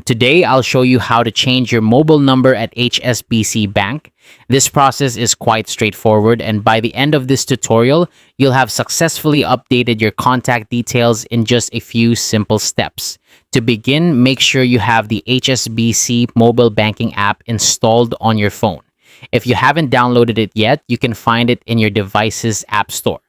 Today, I'll show you how to change your mobile number at HSBC Bank. This process is quite straightforward, and by the end of this tutorial, you'll have successfully updated your contact details in just a few simple steps. To begin, make sure you have the HSBC mobile banking app installed on your phone. If you haven't downloaded it yet, you can find it in your device's app store.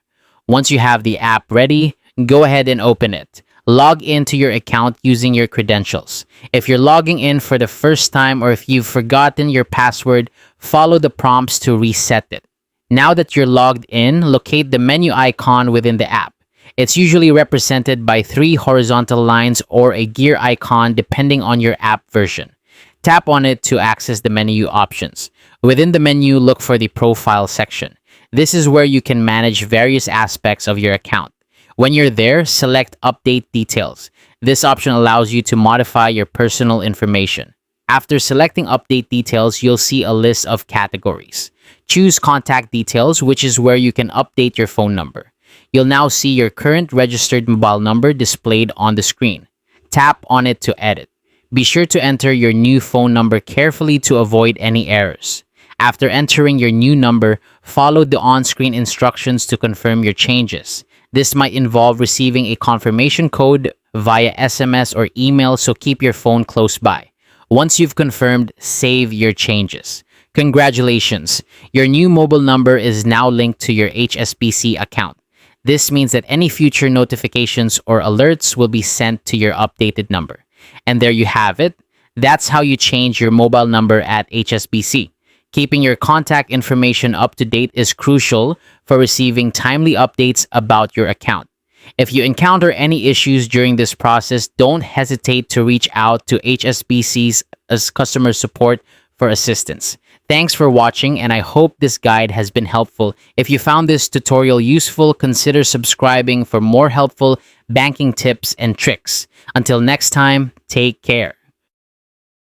Once you have the app ready, go ahead and open it. Log into your account using your credentials. If you're logging in for the first time or if you've forgotten your password, follow the prompts to reset it. Now that you're logged in, locate the menu icon within the app. It's usually represented by 3 horizontal lines or a gear icon depending on your app version. Tap on it to access the menu options. Within the menu, look for the Profile section. This is where you can manage various aspects of your account. When you're there, select Update Details. This option allows you to modify your personal information. After selecting Update Details, you'll see a list of categories. Choose Contact Details, which is where you can update your phone number. You'll now see your current registered mobile number displayed on the screen. Tap on it to edit. Be sure to enter your new phone number carefully to avoid any errors. After entering your new number, follow the on-screen instructions to confirm your changes. This might involve receiving a confirmation code via SMS or email, so keep your phone close by. Once you've confirmed, save your changes. Congratulations! Your new mobile number is now linked to your HSBC account. This means that any future notifications or alerts will be sent to your updated number. And there you have it. That's how you change your mobile number at HSBC. Keeping your contact information up to date is crucial for receiving timely updates about your account. If you encounter any issues during this process, don't hesitate to reach out to HSBC's customer support for assistance. Thanks for watching, and I hope this guide has been helpful. If you found this tutorial useful, consider subscribing for more helpful banking tips and tricks. Until next time, take care.